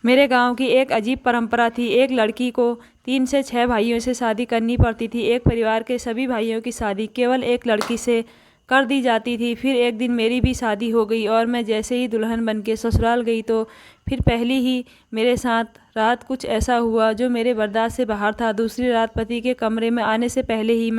मेरे गांव की एक अजीब परंपरा थी। एक लड़की को 3 से 6 भाइयों से शादी करनी पड़ती थी। एक परिवार के सभी भाइयों की शादी केवल एक लड़की से कर दी जाती थी। फिर एक दिन मेरी भी शादी हो गई और मैं जैसे ही दुल्हन बनके ससुराल गई तो फिर पहली ही मेरे साथ रात कुछ ऐसा हुआ जो मेरे बर्दाश्त से बाहर था। दूसरी रात पति के कमरे में आने से पहले ही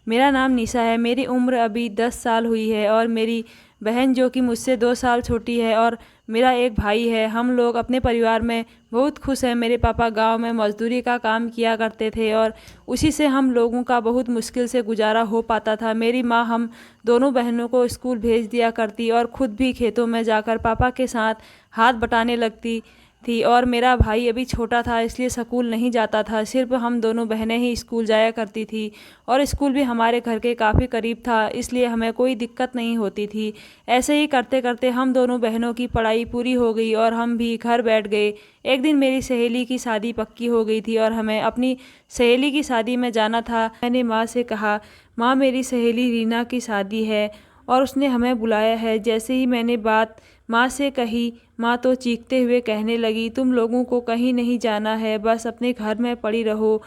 मेरा नाम निशा है, मेरी उम्र अभी 10 साल हुई है और मेरी बहन जो कि मुझसे 2 साल छोटी है और मेरा एक भाई है। हम लोग अपने परिवार में बहुत खुश हैं। मेरे पापा गांव में मजदूरी का काम किया करते थे और उसी से हम लोगों का बहुत मुश्किल से गुजारा हो पाता था। मेरी माँ हम दोनों बहनों को स्कूल भेज दिया करती और खुद भी खेतों में जाकर पापा के साथ हाथ बटाने लगती थी। और मेरा भाई अभी छोटा था इसलिए स्कूल नहीं जाता था, सिर्फ हम दोनों बहनें ही स्कूल जाया करती थी और स्कूल भी हमारे घर के काफ़ी करीब था इसलिए हमें कोई दिक्कत नहीं होती थी। ऐसे ही करते करते हम दोनों बहनों की पढ़ाई पूरी हो गई और हम भी घर बैठ गए। एक दिन मेरी सहेली की शादी पक्की हो गई थी और हमें अपनी सहेली की शादी में जाना था। मैंने माँ से कहा, माँ मेरी सहेली रीना की शादी है और उसने हमें बुलाया है। जैसे ही मैंने बात माँ से कही, माँ तो चीखते हुए कहने लगी, तुम लोगों को कहीं नहीं जाना है, बस अपने घर में पड़ी रहो।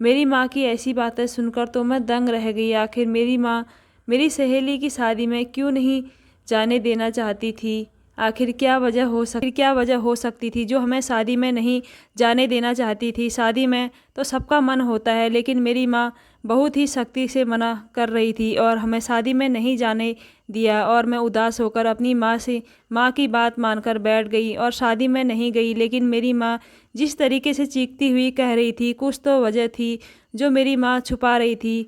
मेरी माँ की ऐसी बातें सुनकर तो मैं दंग रह गई। आखिर मेरी माँ मेरी सहेली की शादी में क्यों नहीं जाने देना चाहती थी? आखिर क्या वजह हो सकती थी जो हमें शादी में नहीं जाने देना चाहती थी? शादी में तो सबका मन होता है लेकिन मेरी माँ बहुत ही सख्ती से मना कर रही थी और हमें शादी में नहीं जाने दिया। और मैं उदास होकर अपनी माँ की बात मानकर बैठ गई और शादी में नहीं गई। लेकिन मेरी माँ जिस तरीके से चीखती हुई कह रही थी, कुछ तो वजह थी जो मेरी माँ छुपा रही थी।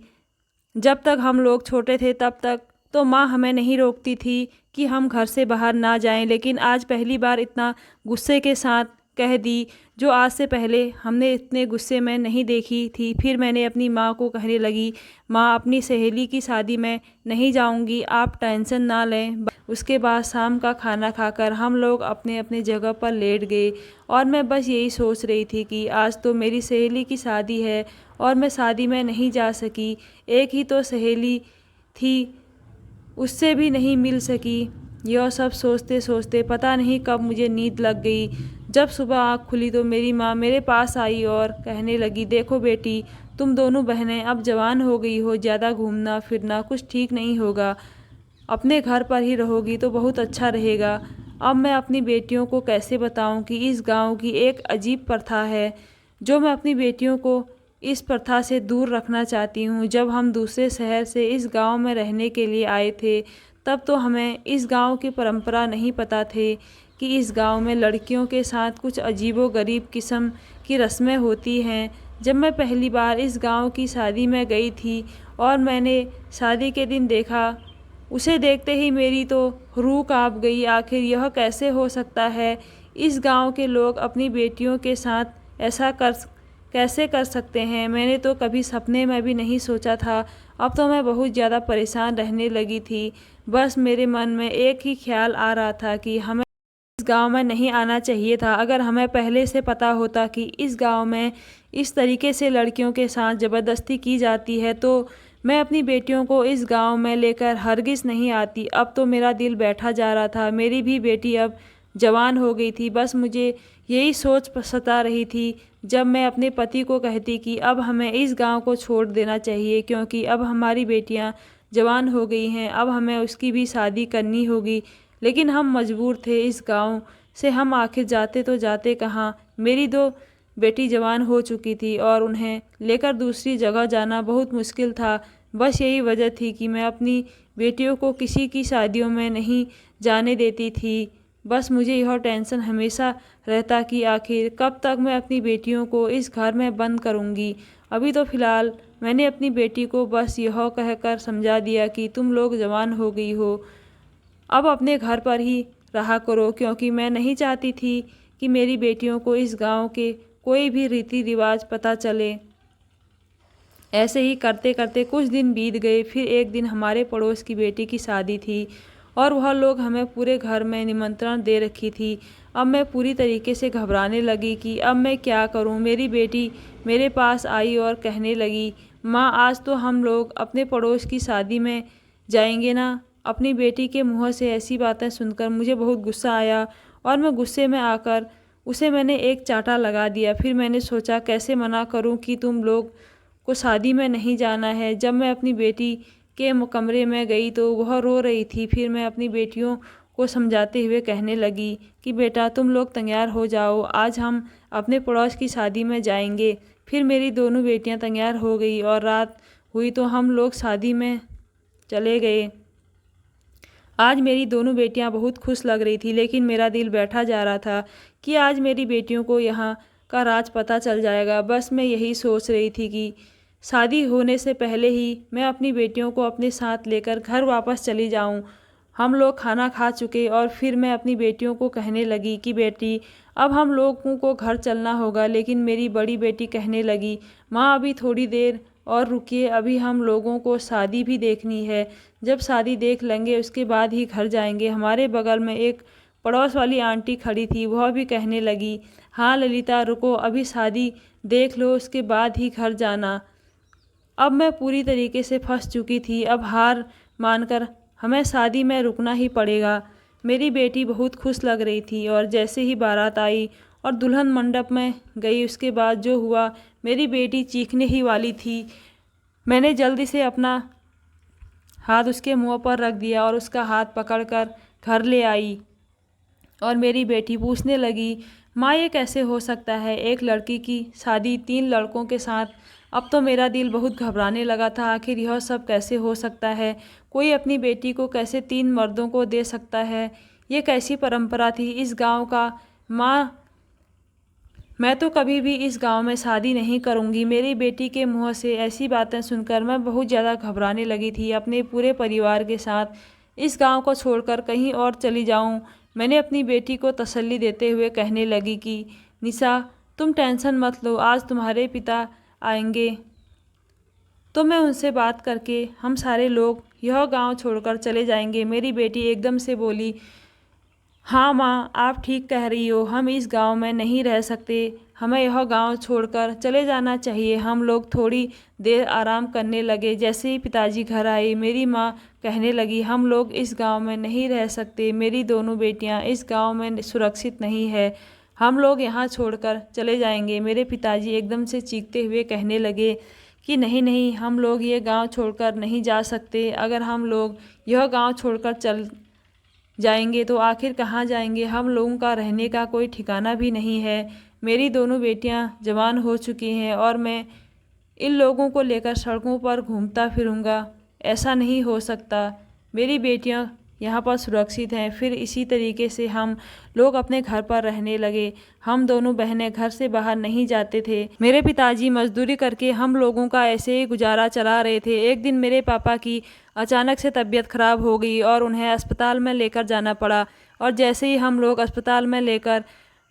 जब तक हम लोग छोटे थे तब तक तो माँ हमें नहीं रोकती थी कि हम घर से बाहर ना जाएं, लेकिन आज पहली बार इतना गुस्से के साथ कह दी जो आज से पहले हमने इतने गुस्से में नहीं देखी थी। फिर मैंने अपनी माँ को कहने लगी, माँ अपनी सहेली की शादी में नहीं जाऊंगी, आप टेंशन ना लें। उसके बाद शाम का खाना खाकर हम लोग अपने अपने जगह पर लेट गए और मैं बस यही सोच रही थी कि आज तो मेरी सहेली की शादी है और मैं शादी में नहीं जा सकी। एक ही तो सहेली थी, उससे भी नहीं मिल सकी। यह सब सोचते सोचते पता नहीं कब मुझे नींद लग गई। जब सुबह आँख खुली तो मेरी माँ मेरे पास आई और कहने लगी, देखो बेटी, तुम दोनों बहनें अब जवान हो गई हो, ज़्यादा घूमना फिरना कुछ ठीक नहीं होगा, अपने घर पर ही रहोगी तो बहुत अच्छा रहेगा। अब मैं अपनी बेटियों को कैसे बताऊं कि इस गांव की एक अजीब प्रथा है जो मैं अपनी बेटियों को इस प्रथा से दूर रखना चाहती हूँ। जब हम दूसरे शहर से इस गांव में रहने के लिए आए थे तब तो हमें इस गांव की परंपरा नहीं पता थे कि इस गांव में लड़कियों के साथ कुछ अजीबोगरीब किस्म की रस्में होती हैं। जब मैं पहली बार इस गांव की शादी में गई थी और मैंने शादी के दिन देखा, उसे देखते ही मेरी तो रूह कांप गई। आखिर यह कैसे हो सकता है? इस गांव के लोग अपनी बेटियों के साथ ऐसा कैसे कर सकते हैं? मैंने तो कभी सपने में भी नहीं सोचा था। अब तो मैं बहुत ज़्यादा परेशान रहने लगी थी। बस मेरे मन में एक ही ख्याल आ रहा था कि हमें इस गांव में नहीं आना चाहिए था। अगर हमें पहले से पता होता कि इस गांव में इस तरीके से लड़कियों के साथ ज़बरदस्ती की जाती है तो मैं अपनी बेटियों को इस गांव में लेकर हरगिज़ नहीं आती। अब तो मेरा दिल बैठा जा रहा था। मेरी भी बेटी अब जवान हो गई थी। बस मुझे यही सोच सता रही थी जब मैं अपने पति को कहती कि अब हमें इस गांव को छोड़ देना चाहिए क्योंकि अब हमारी बेटियां जवान हो गई हैं, अब हमें उसकी भी शादी करनी होगी। लेकिन हम मजबूर थे। इस गांव से हम आखिर जाते तो जाते कहाँ? मेरी 2 बेटी जवान हो चुकी थी और उन्हें लेकर दूसरी जगह जाना बहुत मुश्किल था। बस यही वजह थी कि मैं अपनी बेटियों को किसी की शादियों में नहीं जाने देती थी। बस मुझे यह टेंशन हमेशा रहता कि आखिर कब तक मैं अपनी बेटियों को इस घर में बंद करूंगी। अभी तो फ़िलहाल मैंने अपनी बेटी को बस यह कहकर समझा दिया कि तुम लोग जवान हो गई हो, अब अपने घर पर ही रहा करो, क्योंकि मैं नहीं चाहती थी कि मेरी बेटियों को इस गांव के कोई भी रीति रिवाज पता चले। ऐसे ही करते करते कुछ दिन बीत गए। फिर एक दिन हमारे पड़ोस की बेटी की शादी थी और वह लोग हमें पूरे घर में निमंत्रण दे रखी थी। अब मैं पूरी तरीके से घबराने लगी कि अब मैं क्या करूं। मेरी बेटी मेरे पास आई और कहने लगी, माँ आज तो हम लोग अपने पड़ोस की शादी में जाएंगे ना। अपनी बेटी के मुँह से ऐसी बातें सुनकर मुझे बहुत गुस्सा आया और मैं गुस्से में आकर उसे मैंने एक चांटा लगा दिया। फिर मैंने सोचा कैसे मना करूं कि तुम लोग को शादी में नहीं जाना है। जब मैं अपनी बेटी के कमरे में गई तो वह रो रही थी। फिर मैं अपनी बेटियों को समझाते हुए कहने लगी कि बेटा तुम लोग तैयार हो जाओ, आज हम अपने पड़ोस की शादी में जाएंगे। फिर मेरी दोनों बेटियां तैयार हो गई और रात हुई तो हम लोग शादी में चले गए। आज मेरी दोनों बेटियां बहुत खुश लग रही थी, लेकिन मेरा दिल बैठा जा रहा था कि आज मेरी बेटियों को यहाँ का राज पता चल जाएगा। बस मैं यही सोच रही थी कि शादी होने से पहले ही मैं अपनी बेटियों को अपने साथ लेकर घर वापस चली जाऊं। हम लोग खाना खा चुके और फिर मैं अपनी बेटियों को कहने लगी कि बेटी अब हम लोगों को घर चलना होगा। लेकिन मेरी बड़ी बेटी कहने लगी माँ अभी थोड़ी देर और रुकिए, अभी हम लोगों को शादी भी देखनी है। जब शादी देख लेंगे उसके बाद ही घर जाएंगे। हमारे बगल में एक पड़ोस वाली आंटी खड़ी थी, वह भी कहने लगी हाँ ललिता रुको, अभी शादी देख लो उसके बाद ही घर जाना। अब मैं पूरी तरीके से फंस चुकी थी। अब हार मानकर हमें शादी में रुकना ही पड़ेगा। मेरी बेटी बहुत खुश लग रही थी और जैसे ही बारात आई और दुल्हन मंडप में गई उसके बाद जो हुआ, मेरी बेटी चीखने ही वाली थी। मैंने जल्दी से अपना हाथ उसके मुंह पर रख दिया और उसका हाथ पकड़कर घर ले आई। और मेरी बेटी पूछने लगी माँ ये कैसे हो सकता है, एक लड़की की शादी 3 लड़कों के साथ। अब तो मेरा दिल बहुत घबराने लगा था, आखिर यह सब कैसे हो सकता है, कोई अपनी बेटी को कैसे 3 मर्दों को दे सकता है, ये कैसी परंपरा थी इस गांव का। माँ मैं तो कभी भी इस गांव में शादी नहीं करूंगी। मेरी बेटी के मुंह से ऐसी बातें सुनकर मैं बहुत ज़्यादा घबराने लगी थी। अपने पूरे परिवार के साथ इस गांव को छोड़कर कहीं और चली जाऊं। मैंने अपनी बेटी को तसल्ली देते हुए कहने लगी कि निशा तुम टेंशन मत लो, आज तुम्हारे पिता आएंगे तो मैं उनसे बात करके हम सारे लोग यह गांव छोड़कर चले जाएंगे। मेरी बेटी एकदम से बोली हाँ माँ आप ठीक कह रही हो, हम इस गांव में नहीं रह सकते, हमें यह गांव छोड़कर चले जाना चाहिए। हम लोग थोड़ी देर आराम करने लगे। जैसे ही पिताजी घर आए मेरी माँ कहने लगी हम लोग इस गांव में नहीं रह सकते, मेरी दोनों बेटियां इस गांव में सुरक्षित नहीं है, हम लोग यहाँ छोड़कर चले जाएंगे। मेरे पिताजी एकदम से चीखते हुए कहने लगे कि नहीं नहीं, हम लोग ये गांव छोड़कर नहीं जा सकते। अगर हम लोग यह गांव छोड़कर चल जाएंगे तो आखिर कहाँ जाएंगे, हम लोगों का रहने का कोई ठिकाना भी नहीं है। मेरी दोनों बेटियां जवान हो चुकी हैं और मैं इन लोगों को लेकर सड़कों पर घूमता फिरूंगा, ऐसा नहीं हो सकता। मेरी बेटियां यहाँ पर सुरक्षित हैं। फिर इसी तरीके से हम लोग अपने घर पर रहने लगे। हम दोनों बहनें घर से बाहर नहीं जाते थे। मेरे पिताजी मजदूरी करके हम लोगों का ऐसे ही गुजारा चला रहे थे। एक दिन मेरे पापा की अचानक से तबीयत खराब हो गई और उन्हें अस्पताल में लेकर जाना पड़ा। और जैसे ही हम लोग अस्पताल में लेकर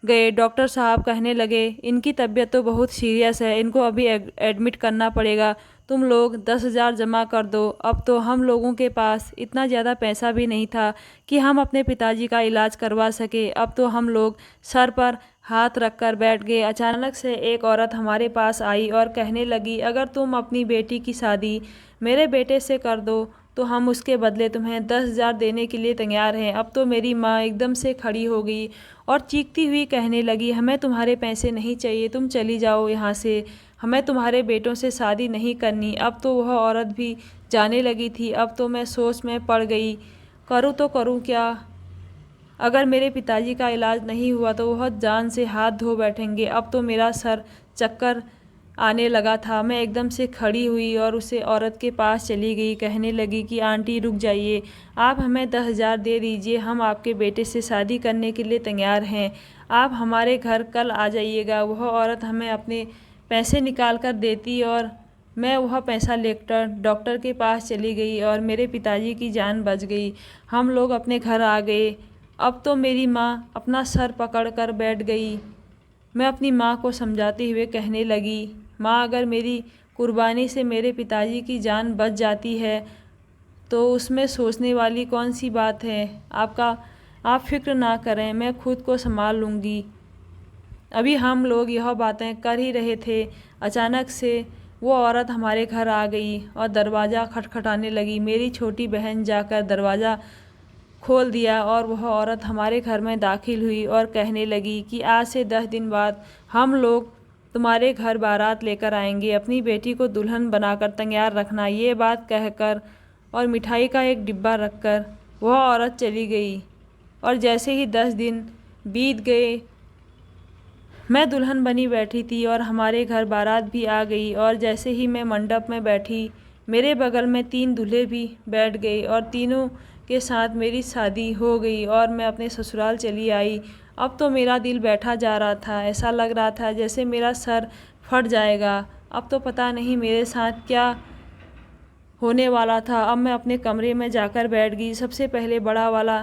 गए, डॉक्टर साहब कहने लगे इनकी तबीयत तो बहुत सीरियस है, इनको अभी एडमिट करना पड़ेगा, तुम लोग 10,000 जमा कर दो। अब तो हम लोगों के पास इतना ज़्यादा पैसा भी नहीं था कि हम अपने पिताजी का इलाज करवा सके। अब तो हम लोग सर पर हाथ रखकर बैठ गए। अचानक से एक औरत हमारे पास आई और कहने लगी अगर तुम अपनी बेटी की शादी मेरे बेटे से कर दो तो हम उसके बदले तुम्हें 10,000 देने के लिए तैयार हैं। अब तो मेरी माँ एकदम से खड़ी हो गई और चीखती हुई कहने लगी हमें तुम्हारे पैसे नहीं चाहिए, तुम चली जाओ यहाँ से, हमें तुम्हारे बेटों से शादी नहीं करनी। अब तो वह औरत भी जाने लगी थी। अब तो मैं सोच में पड़ गई, करूँ तो करूँ क्या। अगर मेरे पिताजी का इलाज नहीं हुआ तो वह जान से हाथ धो बैठेंगे। अब तो मेरा सर चक्कर आने लगा था। मैं एकदम से खड़ी हुई और उसे औरत के पास चली गई। कहने लगी कि आंटी रुक जाइए, आप हमें 10,000 दे दीजिए, हम आपके बेटे से शादी करने के लिए तैयार हैं, आप हमारे घर कल आ जाइएगा। वह औरत हमें अपने पैसे निकाल कर देती और मैं वह पैसा लेकर डॉक्टर के पास चली गई और मेरे पिताजी की जान बच गई। हम लोग अपने घर आ गए। अब तो मेरी माँ अपना सर पकड़ कर बैठ गई। मैं अपनी माँ को समझाते हुए कहने लगी माँ अगर मेरी कुर्बानी से मेरे पिताजी की जान बच जाती है तो उसमें सोचने वाली कौन सी बात है। आप फिक्र ना करें, मैं खुद को संभाल लूँगी। अभी हम लोग यह बातें कर ही रहे थे, अचानक से वो औरत हमारे घर आ गई और दरवाज़ा खटखटाने लगी। मेरी छोटी बहन जाकर दरवाज़ा खोल दिया और वह औरत हमारे घर में दाखिल हुई और कहने लगी कि आज से 10 दिन बाद हम लोग तुम्हारे घर बारात लेकर आएंगे, अपनी बेटी को दुल्हन बनाकर तैयार रखना। ये बात कहकर और मिठाई का एक डिब्बा रखकर वह औरत चली गई। और जैसे ही 10 दिन बीत गए, मैं दुल्हन बनी बैठी थी और हमारे घर बारात भी आ गई। और जैसे ही मैं मंडप में बैठी, मेरे बगल में 3 दूल्हे भी बैठ गए और तीनों के साथ मेरी शादी हो गई और मैं अपने ससुराल चली आई। अब तो मेरा दिल बैठा जा रहा था, ऐसा लग रहा था जैसे मेरा सर फट जाएगा। अब तो पता नहीं मेरे साथ क्या होने वाला था। अब मैं अपने कमरे में जाकर बैठ गई। सबसे पहले बड़ा वाला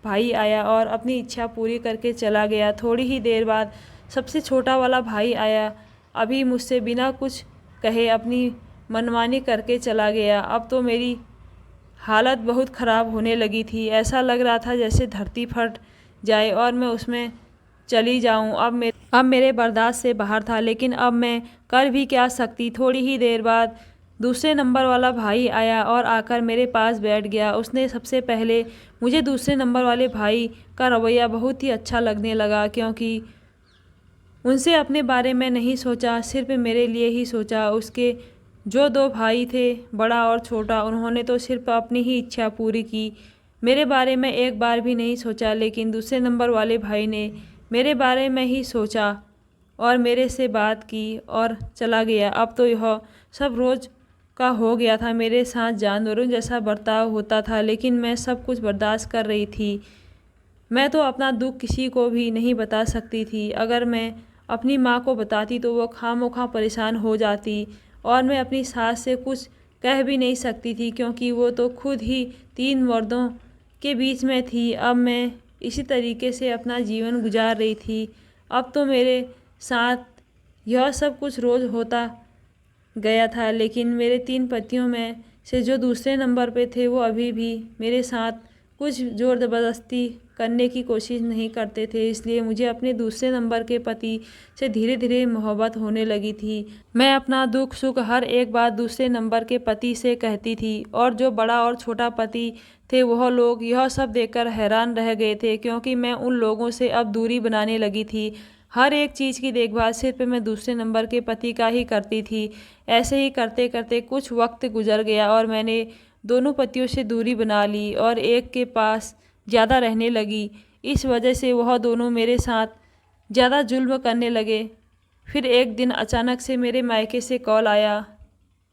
भाई आया और अपनी इच्छा पूरी करके चला गया। थोड़ी ही देर बाद सबसे छोटा वाला भाई आया, अभी मुझसे बिना कुछ कहे अपनी मनमानी करके चला गया। अब तो मेरी हालत बहुत ख़राब होने लगी थी, ऐसा लग रहा था जैसे धरती फट जाए और मैं उसमें चली जाऊं। अब मेरे बर्दाश्त से बाहर था, लेकिन अब मैं कर भी क्या सकती। थोड़ी ही देर बाद दूसरे नंबर वाला भाई आया और आकर मेरे पास बैठ गया। उसने सबसे पहले मुझे दूसरे नंबर वाले भाई का रवैया बहुत ही अच्छा लगने लगा, क्योंकि उनसे अपने बारे में नहीं सोचा, सिर्फ मेरे लिए ही सोचा। उसके जो 2 भाई थे, बड़ा और छोटा, उन्होंने तो सिर्फ अपनी ही इच्छा पूरी की, मेरे बारे में एक बार भी नहीं सोचा। लेकिन दूसरे नंबर वाले भाई ने मेरे बारे में ही सोचा और मेरे से बात की और चला गया। अब तो यह सब रोज़ का हो गया था, मेरे साथ जानवरों जैसा बर्ताव होता था, लेकिन मैं सब कुछ बर्दाश्त कर रही थी। मैं तो अपना दुख किसी को भी नहीं बता सकती थी। अगर मैं अपनी माँ को बताती तो वो खामोखा परेशान हो जाती, और मैं अपनी सास से कुछ कह भी नहीं सकती थी, क्योंकि वो तो खुद ही 3 मर्दों के बीच में थी। अब मैं इसी तरीके से अपना जीवन गुजार रही थी। अब तो मेरे साथ यह सब कुछ रोज़ होता गया था, लेकिन मेरे 3 पतियों में से जो दूसरे नंबर पे थे वो अभी भी मेरे साथ कुछ ज़ोर ज़बरदस्ती करने की कोशिश नहीं करते थे। इसलिए मुझे अपने दूसरे नंबर के पति से धीरे धीरे मोहब्बत होने लगी थी। मैं अपना दुख सुख हर एक बात दूसरे नंबर के पति से कहती थी, और जो बड़ा और छोटा पति थे वह लोग यह सब देखकर हैरान रह गए थे, क्योंकि मैं उन लोगों से अब दूरी बनाने लगी थी। हर एक चीज़ की देखभाल सिर्फ मैं दूसरे नंबर के पति का ही करती थी। ऐसे ही करते करते कुछ वक्त गुजर गया और मैंने दोनों पतियों से दूरी बना ली और एक के पास ज़्यादा रहने लगी। इस वजह से वह दोनों मेरे साथ ज़्यादा जुल्म करने लगे। फिर एक दिन अचानक से मेरे मायके से कॉल आया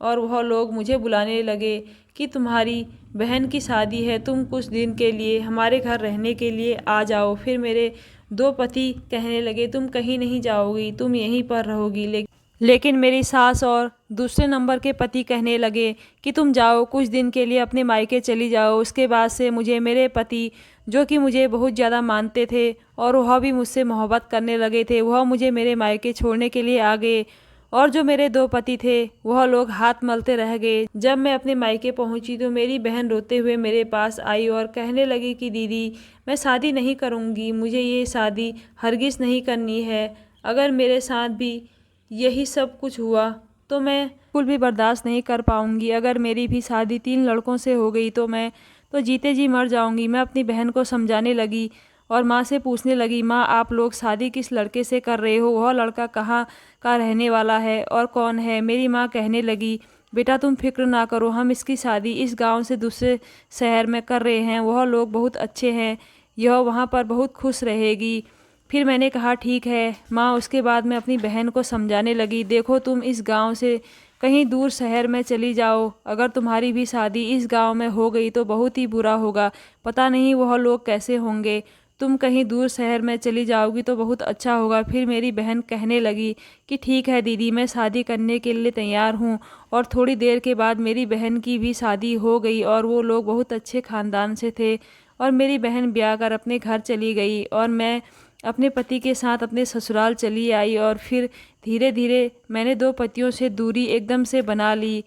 और वह लोग मुझे बुलाने लगे कि तुम्हारी बहन की शादी है, तुम कुछ दिन के लिए हमारे घर रहने के लिए आ जाओ। फिर मेरे 2 पति कहने लगे तुम कहीं नहीं जाओगी, तुम यहीं पर रहोगी। लेकिन मेरी सास और दूसरे नंबर के पति कहने लगे कि तुम जाओ, कुछ दिन के लिए अपने मायके चली जाओ। उसके बाद से मुझे मेरे पति, जो कि मुझे बहुत ज़्यादा मानते थे और वह भी मुझसे मोहब्बत करने लगे थे, वह मुझे मेरे मायके छोड़ने के लिए आ गए। और जो मेरे 2 पति थे वह लोग हाथ मलते रह गए। जब मैं अपने मायके पहुंची तो मेरी बहन रोते हुए मेरे पास आई और कहने लगी कि दीदी, मैं शादी नहीं करूंगी, मुझे ये शादी हरगिज़ नहीं करनी है। अगर मेरे साथ भी यही सब कुछ हुआ तो मैं बिल्कुल भी बर्दाश्त नहीं कर पाऊंगी। अगर मेरी भी शादी 3 लड़कों से हो गई तो मैं तो जीते जी मर जाऊंगी। मैं अपनी बहन को समझाने लगी और माँ से पूछने लगी, माँ आप लोग शादी किस लड़के से कर रहे हो, वह लड़का कहाँ का रहने वाला है और कौन है। मेरी माँ कहने लगी, बेटा तुम फिक्र ना करो, हम इसकी शादी इस गांव से दूसरे शहर में कर रहे हैं, वह लोग बहुत अच्छे हैं, यह वहाँ पर बहुत खुश रहेगी। फिर मैंने कहा ठीक है माँ। उसके बाद मैं अपनी बहन को समझाने लगी, देखो तुम इस गांव से कहीं दूर शहर में चली जाओ, अगर तुम्हारी भी शादी इस गांव में हो गई तो बहुत ही बुरा होगा, पता नहीं वह लोग कैसे होंगे। तुम कहीं दूर शहर में चली जाओगी तो बहुत अच्छा होगा। फिर मेरी बहन कहने लगी कि ठीक है दीदी, मैं शादी करने के लिए तैयार हूँ। और थोड़ी देर के बाद मेरी बहन की भी शादी हो गई और वो लोग बहुत अच्छे ख़ानदान से थे और मेरी बहन ब्याह कर अपने घर चली गई और मैं अपने पति के साथ अपने ससुराल चली आई। और फिर धीरे धीरे मैंने 2 पतियों से दूरी एकदम से बना ली।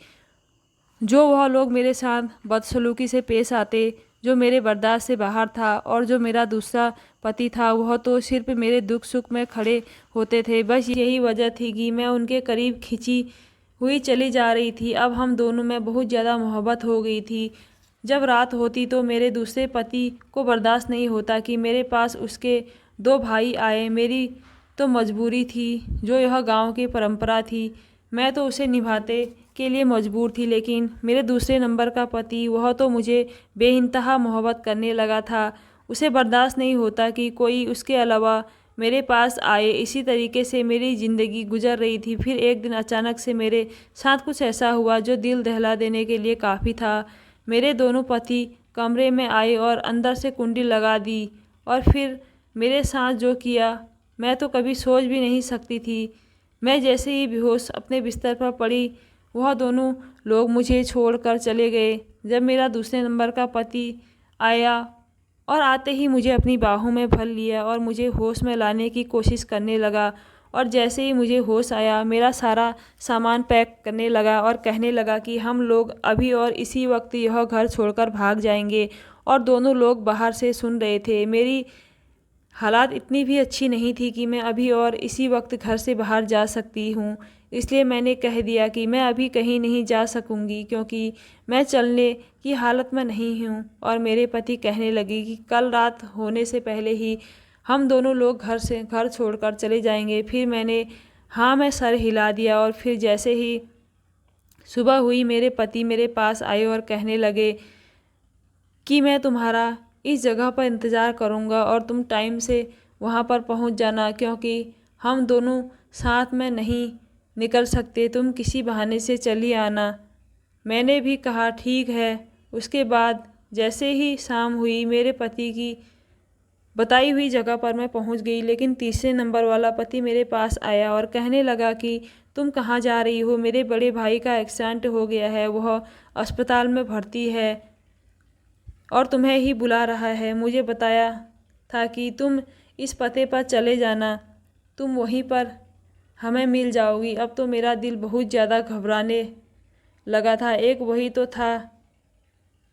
जो वह लोग मेरे साथ बदसलूकी से पेश आते, जो मेरे बर्दाश्त से बाहर था, और जो मेरा दूसरा पति था वह तो सिर्फ मेरे दुख सुख में खड़े होते थे। बस यही वजह थी कि मैं उनके करीब खिंची हुई चली जा रही थी। अब हम दोनों में बहुत ज़्यादा मोहब्बत हो गई थी। जब रात होती तो मेरे दूसरे पति को बर्दाश्त नहीं होता कि मेरे पास उसके 2 भाई आए। मेरी तो मजबूरी थी, जो यह गांव की परंपरा थी। मैं तो उसे निभाते के लिए मजबूर थी, लेकिन मेरे दूसरे नंबर का पति, वह तो मुझे बेइंतहा मोहब्बत करने लगा था। उसे बर्दाश्त नहीं होता कि कोई उसके अलावा मेरे पास आए। इसी तरीके से मेरी ज़िंदगी गुजर रही थी। फिर एक दिन अचानक से मेरे साथ कुछ ऐसा हुआ जो दिल दहला देने के लिए काफ़ी था। मेरे दोनों पति कमरे में आए और अंदर से कुंडी लगा दी, और फिर मेरे साथ जो किया मैं तो कभी सोच भी नहीं सकती थी। मैं जैसे ही बेहोश अपने बिस्तर पर पड़ी, वह दोनों लोग मुझे छोड़कर चले गए। जब मेरा दूसरे नंबर का पति आया और आते ही मुझे अपनी बाहों में भर लिया और मुझे होश में लाने की कोशिश करने लगा, और जैसे ही मुझे होश आया मेरा सारा सामान पैक करने लगा और कहने लगा कि हम लोग अभी और इसी वक्त यह घर छोड़कर भाग जाएंगे। और दोनों लोग बाहर से सुन रहे थे। मेरी हालात इतनी भी अच्छी नहीं थी कि मैं अभी और इसी वक्त घर से बाहर जा सकती हूँ। इसलिए मैंने कह दिया कि मैं अभी कहीं नहीं जा सकूँगी, क्योंकि मैं चलने की हालत में नहीं हूँ। और मेरे पति कहने लगे कि कल रात होने से पहले ही हम दोनों लोग घर छोड़कर चले जाएंगे। फिर मैंने हाँ में सर हिला दिया, और फिर जैसे ही सुबह हुई मेरे पति मेरे पास आए और कहने लगे कि मैं तुम्हारा इस जगह पर इंतज़ार करूँगा और तुम टाइम से वहाँ पर पहुँच जाना, क्योंकि हम दोनों साथ में नहीं निकल सकते, तुम किसी बहाने से चली आना। मैंने भी कहा ठीक है। उसके बाद जैसे ही शाम हुई मेरे पति की बताई हुई जगह पर मैं पहुंच गई, लेकिन तीसरे नंबर वाला पति मेरे पास आया और कहने लगा कि तुम कहाँ जा रही हो? मेरे बड़े भाई का एक्सीडेंट हो गया है, वह अस्पताल में भर्ती है और तुम्हें ही बुला रहा है। मुझे बताया था कि तुम इस पते पर चले जाना, तुम वहीं पर हमें मिल जाओगी। अब तो मेरा दिल बहुत ज़्यादा घबराने लगा था। एक वही तो था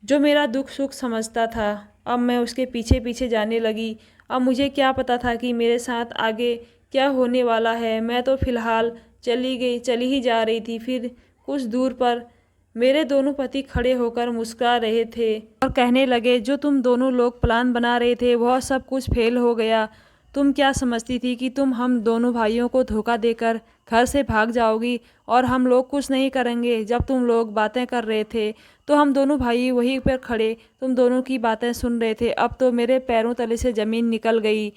जो मेरा दुख सुख समझता था। अब मैं उसके पीछे पीछे जाने लगी। अब मुझे क्या पता था कि मेरे साथ आगे क्या होने वाला है। मैं तो फ़िलहाल चली ही जा रही थी। फिर कुछ दूर पर मेरे दोनों पति खड़े होकर मुस्कुरा रहे थे और कहने लगे, जो तुम दोनों लोग प्लान बना रहे थे वह सब कुछ फेल हो गया। तुम क्या समझती थी कि तुम हम दोनों भाइयों को धोखा देकर घर से भाग जाओगी और हम लोग कुछ नहीं करेंगे? जब तुम लोग बातें कर रहे थे तो हम दोनों भाई वहीं पर खड़े तुम दोनों की बातें सुन रहे थे। अब तो मेरे पैरों तले से ज़मीन निकल गई।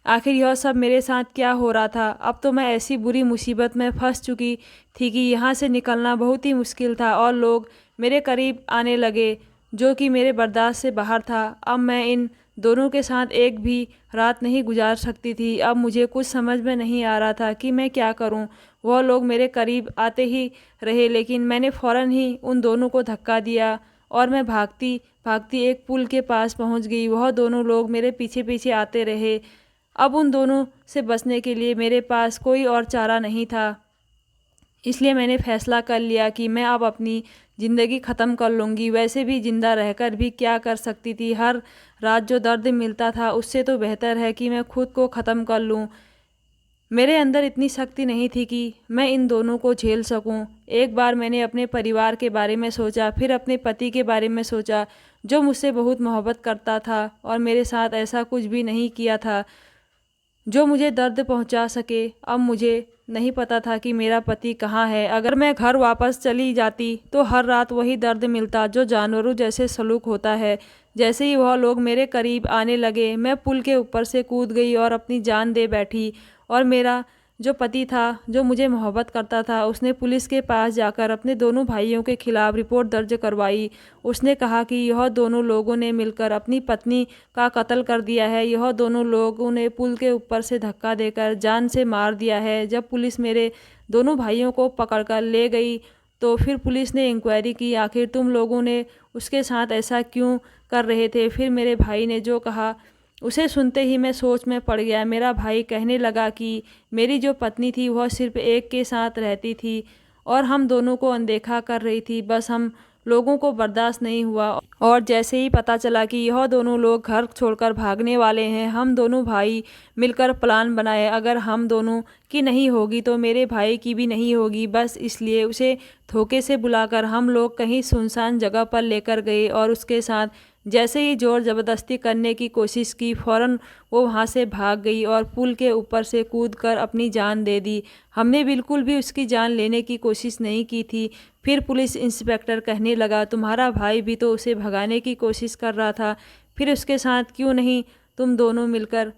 आखिर यह सब मेरे साथ क्या हो रहा था? अब तो मैं ऐसी बुरी मुसीबत में फंस चुकी थी कि यहाँ से निकलना बहुत ही मुश्किल था, और लोग मेरे करीब आने लगे जो कि मेरे बर्दाश्त से बाहर था। अब मैं इन दोनों के साथ एक भी रात नहीं गुजार सकती थी। अब मुझे कुछ समझ में नहीं आ रहा था कि मैं क्या करूं। वह लोग मेरे करीब आते ही रहे, लेकिन मैंने फ़ौरन ही उन दोनों को धक्का दिया और मैं भागती भागती एक पुल के पास पहुंच गई। वह दोनों लोग मेरे पीछे पीछे आते रहे। अब उन दोनों से बचने के लिए मेरे पास कोई और चारा नहीं था, इसलिए मैंने फ़ैसला कर लिया कि मैं अब अपनी ज़िंदगी ख़त्म कर लूँगी। वैसे भी ज़िंदा रहकर भी क्या कर सकती थी? हर रात जो दर्द मिलता था उससे तो बेहतर है कि मैं खुद को ख़त्म कर लूँ। मेरे अंदर इतनी शक्ति नहीं थी कि मैं इन दोनों को झेल सकूं। एक बार मैंने अपने परिवार के बारे में सोचा, फिर अपने पति के बारे में सोचा जो मुझसे बहुत मोहब्बत करता था और मेरे साथ ऐसा कुछ भी नहीं किया था जो मुझे दर्द पहुंचा सके। अब मुझे नहीं पता था कि मेरा पति कहाँ है। अगर मैं घर वापस चली जाती तो हर रात वही दर्द मिलता जो जानवरों जैसे सलूक होता है। जैसे ही वह लोग मेरे करीब आने लगे, मैं पुल के ऊपर से कूद गई और अपनी जान दे बैठी। और मेरा जो पति था, जो मुझे मोहब्बत करता था, उसने पुलिस के पास जाकर अपने दोनों भाइयों के खिलाफ़ रिपोर्ट दर्ज करवाई। उसने कहा कि यह दोनों लोगों ने मिलकर अपनी पत्नी का कत्ल कर दिया है। यह दोनों लोगों ने पुल के ऊपर से धक्का देकर जान से मार दिया है। जब पुलिस मेरे दोनों भाइयों को पकड़कर ले गई तो फिर पुलिस ने इंक्वायरी की, आखिर तुम लोगों ने उसके साथ ऐसा क्यों कर रहे थे? फिर मेरे भाई ने जो कहा उसे सुनते ही मैं सोच में पड़ गया। मेरा भाई कहने लगा कि मेरी जो पत्नी थी वह सिर्फ एक के साथ रहती थी और हम दोनों को अनदेखा कर रही थी। बस हम लोगों को बर्दाश्त नहीं हुआ और जैसे ही पता चला कि यह दोनों लोग घर छोड़कर भागने वाले हैं, हम दोनों भाई मिलकर प्लान बनाए, अगर हम दोनों की नहीं होगी तो मेरे भाई की भी नहीं होगी। बस इसलिए उसे धोखे से बुलाकर हम लोग कहीं सुनसान जगह पर लेकर गए और उसके साथ जैसे ही ज़ोर ज़बरदस्ती करने की कोशिश की, फ़ौरन वो वहाँ से भाग गई और पुल के ऊपर से कूदकर अपनी जान दे दी। हमने बिल्कुल भी उसकी जान लेने की कोशिश नहीं की थी। फिर पुलिस इंस्पेक्टर कहने लगा, तुम्हारा भाई भी तो उसे भगाने की कोशिश कर रहा था, फिर उसके साथ क्यों नहीं तुम दोनों मिलकर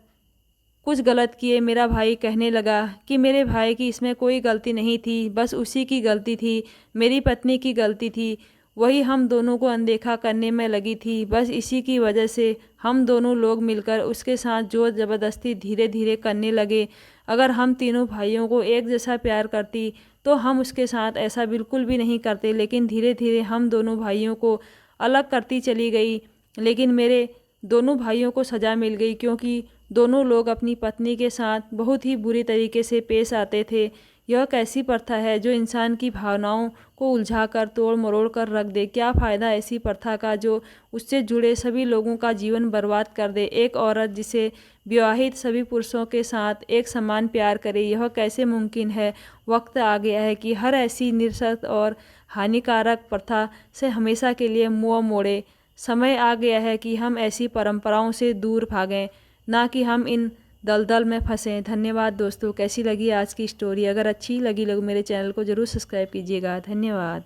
कुछ गलत किए। मेरा भाई कहने लगा कि मेरे भाई की इसमें कोई गलती नहीं थी, बस उसी की गलती थी, मेरी पत्नी की गलती थी, वही हम दोनों को अनदेखा करने में लगी थी। बस इसी की वजह से हम दोनों लोग मिलकर उसके साथ ज़ोर ज़बरदस्ती धीरे धीरे करने लगे। अगर हम तीनों भाइयों को एक जैसा प्यार करती तो हम उसके साथ ऐसा बिल्कुल भी नहीं करते, लेकिन धीरे धीरे हम दोनों भाइयों को अलग करती चली गई। लेकिन मेरे दोनों भाइयों को सज़ा मिल गई, क्योंकि दोनों लोग अपनी पत्नी के साथ बहुत ही बुरी तरीके से पेश आते थे। यह कैसी प्रथा है जो इंसान की भावनाओं को उलझाकर तोड़ मरोड़ कर रख दे। क्या फ़ायदा ऐसी प्रथा का जो उससे जुड़े सभी लोगों का जीवन बर्बाद कर दे। एक औरत जिसे विवाहित सभी पुरुषों के साथ एक समान प्यार करे, यह कैसे मुमकिन है। वक्त आ गया है कि हर ऐसी निरसत और हानिकारक प्रथा से हमेशा के लिए मुँह मोड़े। समय आ गया है कि हम ऐसी परंपराओं से दूर भागें, ना कि हम इन दलदल में फंसें। धन्यवाद दोस्तों। कैसी लगी आज की स्टोरी? अगर अच्छी लगी मेरे चैनल को ज़रूर सब्सक्राइब कीजिएगा। धन्यवाद।